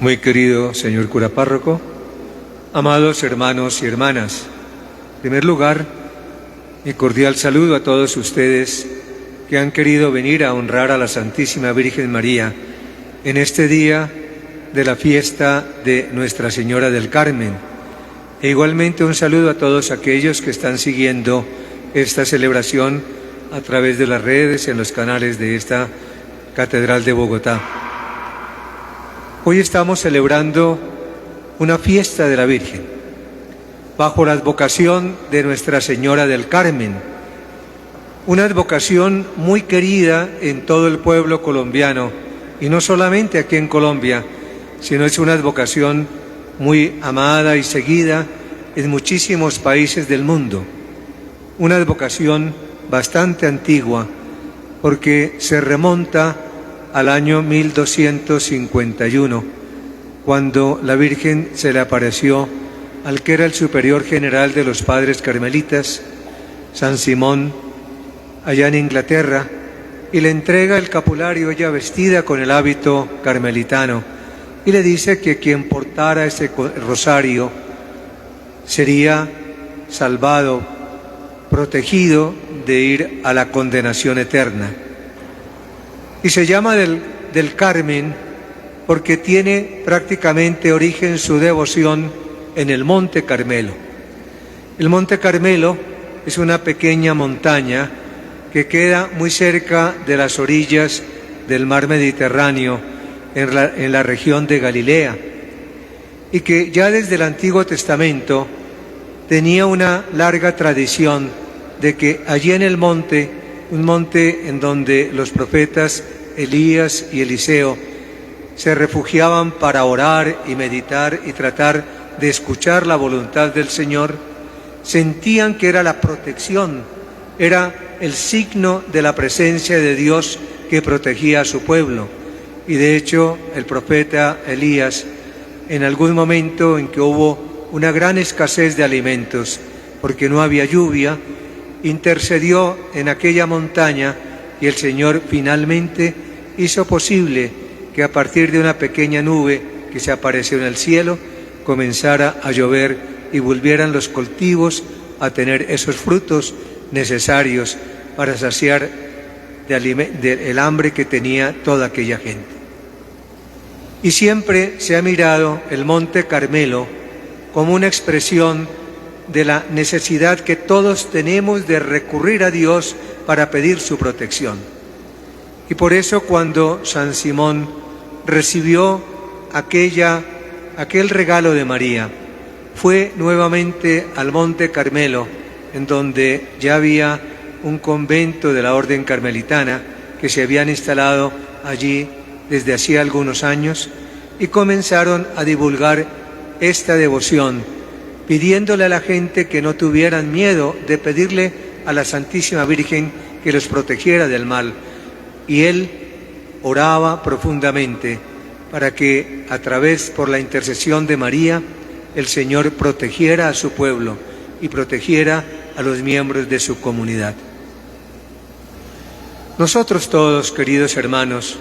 Muy querido señor cura párroco, amados hermanos y hermanas, en primer lugar, mi cordial saludo a todos ustedes que han querido venir a honrar a la Santísima Virgen María en este día de la fiesta de Nuestra Señora del Carmen. E igualmente un saludo a todos aquellos que están siguiendo esta celebración a través de las redes, en los canales de esta Catedral de Bogotá. Hoy estamos celebrando una fiesta de la Virgen, bajo la advocación de Nuestra Señora del Carmen, una advocación muy querida en todo el pueblo colombiano, y no solamente aquí en Colombia, sino es una advocación muy amada y seguida en muchísimos países del mundo. Una advocación bastante antigua, porque se remonta al año 1251, cuando la Virgen se le apareció al que era el superior general de los padres carmelitas, San Simón, allá en Inglaterra, y le entrega el capulario, ella vestida con el hábito carmelitano, y le dice que quien portara ese rosario sería salvado, protegido de ir a la condenación eterna. Y se llama del Carmen porque tiene prácticamente origen su devoción en el Monte Carmelo. El Monte Carmelo es una pequeña montaña que queda muy cerca de las orillas del mar Mediterráneo, en la región de Galilea, y que ya desde el Antiguo Testamento tenía una larga tradición de que allí en el monte, un monte en donde los profetas Elías y Eliseo se refugiaban para orar y meditar y tratar de escuchar la voluntad del Señor, sentían que era la protección, era el signo de la presencia de Dios que protegía a su pueblo. Y de hecho el profeta Elías, en algún momento en que hubo una gran escasez de alimentos, porque no había lluvia, intercedió en aquella montaña y el Señor finalmente hizo posible que a partir de una pequeña nube que se apareció en el cielo comenzara a llover y volvieran los cultivos a tener esos frutos necesarios para saciar el hambre que tenía toda aquella gente. Y siempre se ha mirado el Monte Carmelo como una expresión de la necesidad que todos tenemos de recurrir a Dios para pedir su protección. Y por eso cuando San Simón recibió aquel regalo de María, fue nuevamente al Monte Carmelo, en donde ya había un convento de la Orden Carmelitana que se habían instalado allí desde hacía algunos años, y comenzaron a divulgar esta devoción, pidiéndole a la gente que no tuvieran miedo de pedirle a la Santísima Virgen que los protegiera del mal. Y él oraba profundamente para que por la intercesión de María, el Señor protegiera a su pueblo y protegiera a los miembros de su comunidad. Nosotros todos, queridos hermanos,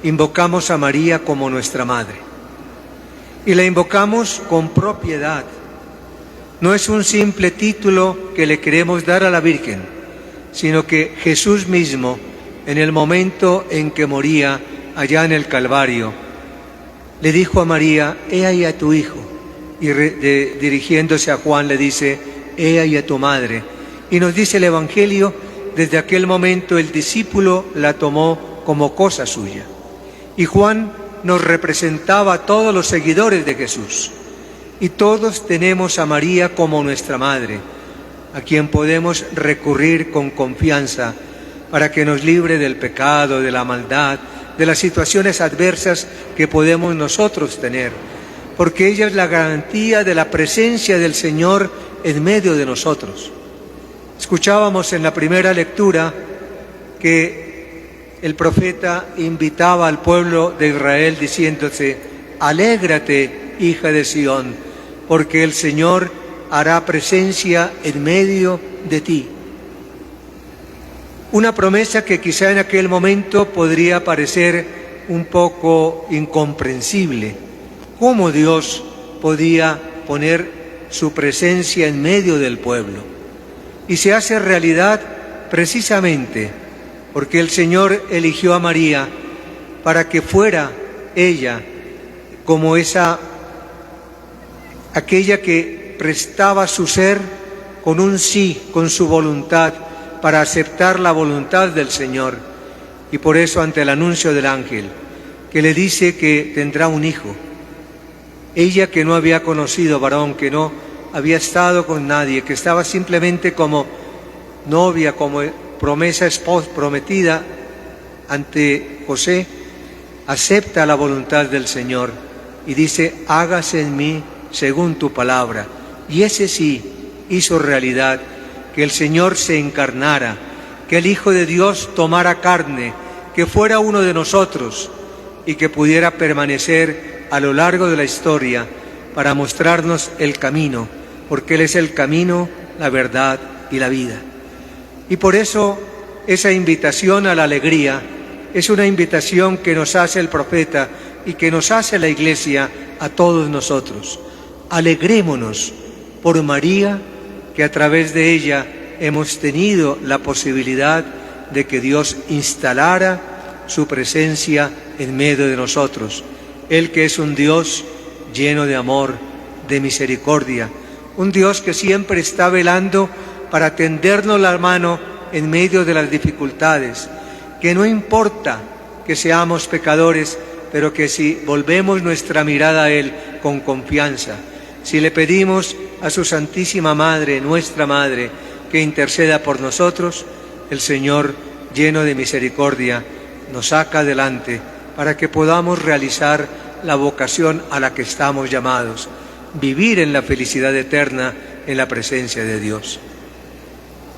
invocamos a María como nuestra Madre, y la invocamos con propiedad. No es un simple título que le queremos dar a la Virgen, sino que Jesús mismo, en el momento en que moría allá en el Calvario, le dijo a María: «He ahí a tu hijo», y dirigiéndose a Juan le dice: «He ahí a tu madre». Y nos dice el Evangelio, desde aquel momento el discípulo la tomó como cosa suya. Y Juan nos representaba a todos los seguidores de Jesús. Y todos tenemos a María como nuestra madre, a quien podemos recurrir con confianza para que nos libre del pecado, de la maldad, de las situaciones adversas que podemos nosotros tener, porque ella es la garantía de la presencia del Señor en medio de nosotros. Escuchábamos en la primera lectura que el profeta invitaba al pueblo de Israel diciéndose: «Alégrate, hija de Sión, porque el Señor hará presencia en medio de ti». Una promesa que quizá en aquel momento podría parecer un poco incomprensible, cómo Dios podía poner su presencia en medio del pueblo. Y se hace realidad precisamente porque el Señor eligió a María para que fuera ella como aquella que prestaba su ser con un sí, con su voluntad, para aceptar la voluntad del Señor. Y por eso, ante el anuncio del ángel, que le dice que tendrá un hijo, ella que no había conocido varón, que no había estado con nadie, que estaba simplemente como novia, como prometida ante José, acepta la voluntad del Señor y dice: hágase en mí según tu palabra. Y ese sí hizo realidad, que el Señor se encarnara, que el Hijo de Dios tomara carne, que fuera uno de nosotros y que pudiera permanecer a lo largo de la historia para mostrarnos el camino, porque Él es el camino, la verdad y la vida. Y por eso esa invitación a la alegría es una invitación que nos hace el profeta y que nos hace la Iglesia a todos nosotros. Alegrémonos por María, que a través de ella hemos tenido la posibilidad de que Dios instalara su presencia en medio de nosotros. Él que es un Dios lleno de amor, de misericordia, un Dios que siempre está velando para tendernos la mano en medio de las dificultades, que no importa que seamos pecadores, pero que si volvemos nuestra mirada a Él con confianza, si le pedimos a su Santísima Madre, nuestra Madre, que interceda por nosotros, el Señor, lleno de misericordia, nos saca adelante para que podamos realizar la vocación a la que estamos llamados, vivir en la felicidad eterna en la presencia de Dios.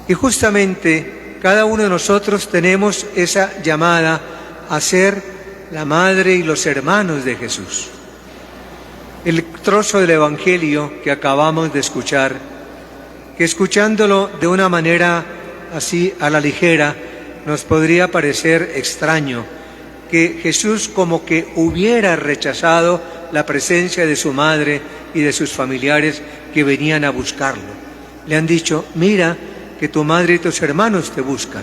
Y justamente cada uno de nosotros tenemos esa llamada a ser la madre y los hermanos de Jesús. El trozo del Evangelio que acabamos de escuchar, que escuchándolo de una manera así a la ligera, nos podría parecer extraño, que Jesús como que hubiera rechazado la presencia de su madre y de sus familiares que venían a buscarlo. Le han dicho: mira que tu madre y tus hermanos te buscan.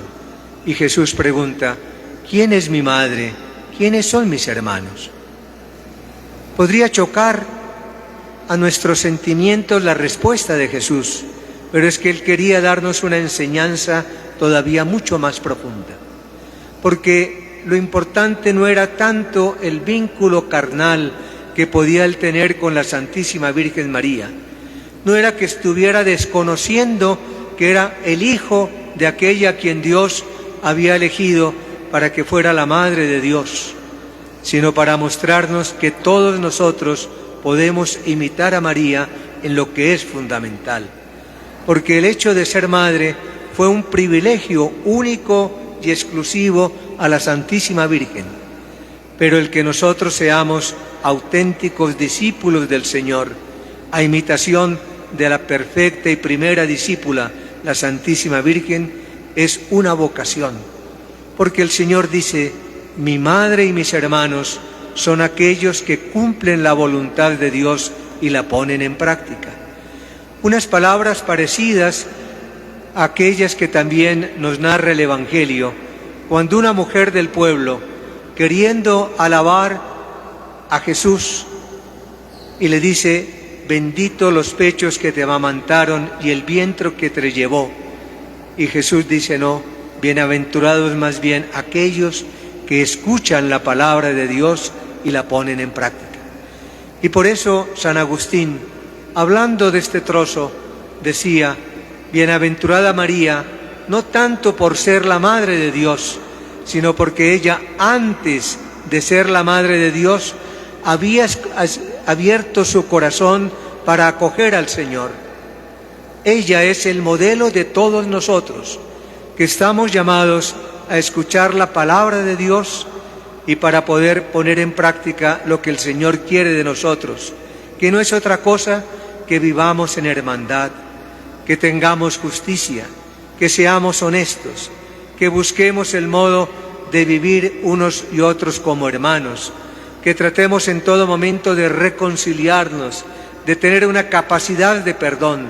Y Jesús pregunta: ¿quién es mi madre? ¿Quiénes son mis hermanos? Podría chocar a nuestros sentimientos la respuesta de Jesús, pero es que Él quería darnos una enseñanza todavía mucho más profunda, porque lo importante no era tanto el vínculo carnal que podía Él tener con la Santísima Virgen María, no era que estuviera desconociendo que era el hijo de aquella a quien Dios había elegido para que fuera la Madre de Dios, sino para mostrarnos que todos nosotros podemos imitar a María en lo que es fundamental, porque el hecho de ser madre fue un privilegio único y exclusivo a la Santísima Virgen, pero el que nosotros seamos auténticos discípulos del Señor, a imitación de la perfecta y primera discípula, la Santísima Virgen, es una vocación, porque el Señor dice: mi madre y mis hermanos son aquellos que cumplen la voluntad de Dios y la ponen en práctica. Unas palabras parecidas a aquellas que también nos narra el Evangelio, cuando una mujer del pueblo, queriendo alabar a Jesús, y le dice: bendito los pechos que te amamantaron y el vientre que te llevó. Y Jesús dice: no, bienaventurados más bien aquellos que escuchan la palabra de Dios y la ponen en práctica. Y por eso San Agustín, hablando de este trozo, decía: bienaventurada María, no tanto por ser la Madre de Dios, sino porque ella, antes de ser la Madre de Dios, había abierto su corazón para acoger al Señor. Ella es el modelo de todos nosotros, que estamos llamados a escuchar la palabra de Dios y para poder poner en práctica lo que el Señor quiere de nosotros, que no es otra cosa que vivamos en hermandad, que tengamos justicia, que seamos honestos, que busquemos el modo de vivir unos y otros como hermanos, que tratemos en todo momento de reconciliarnos, de tener una capacidad de perdón.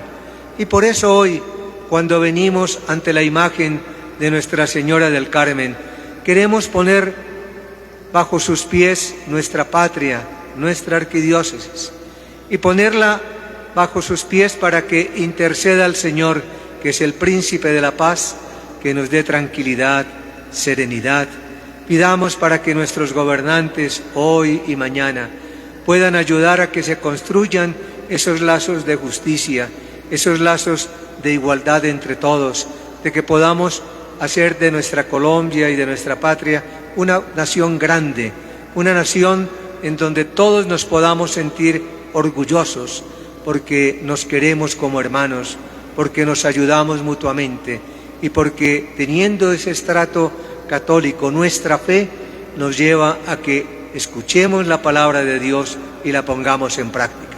Y por eso hoy, cuando venimos ante la imagen de Nuestra Señora del Carmen, queremos poner bajo sus pies nuestra patria, nuestra arquidiócesis, y ponerla bajo sus pies para que interceda al Señor, que es el Príncipe de la Paz, que nos dé tranquilidad, serenidad. Pidamos para que nuestros gobernantes hoy y mañana puedan ayudar a que se construyan esos lazos de justicia, esos lazos de igualdad entre todos, de que podamos hacer de nuestra Colombia y de nuestra patria una nación grande, una nación en donde todos nos podamos sentir orgullosos, porque nos queremos como hermanos, porque nos ayudamos mutuamente y porque teniendo ese estrato católico, nuestra fe nos lleva a que escuchemos la palabra de Dios y la pongamos en práctica.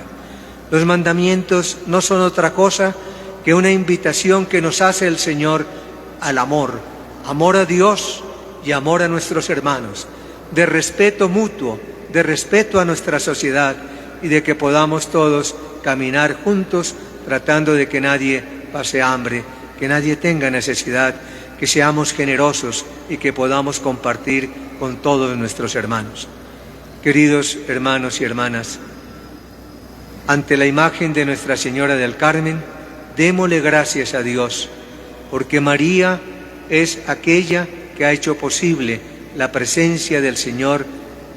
Los mandamientos no son otra cosa que una invitación que nos hace el Señor al amor, amor a Dios y amor a nuestros hermanos, de respeto mutuo, de respeto a nuestra sociedad y de que podamos todos caminar juntos tratando de que nadie pase hambre, que nadie tenga necesidad, que seamos generosos y que podamos compartir con todos nuestros hermanos. Queridos hermanos y hermanas, ante la imagen de Nuestra Señora del Carmen, démosle gracias a Dios, porque María es aquella que ha hecho posible la presencia del Señor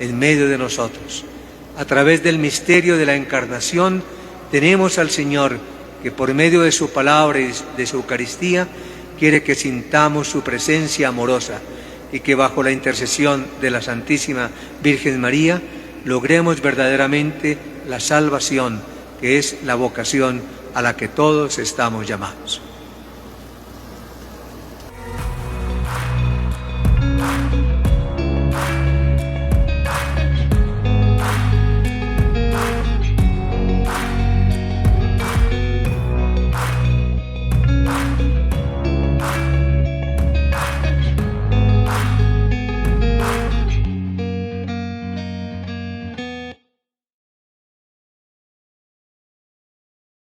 en medio de nosotros. A través del misterio de la Encarnación tenemos al Señor que por medio de su palabra y de su Eucaristía quiere que sintamos su presencia amorosa y que bajo la intercesión de la Santísima Virgen María logremos verdaderamente la salvación, que es la vocación a la que todos estamos llamados.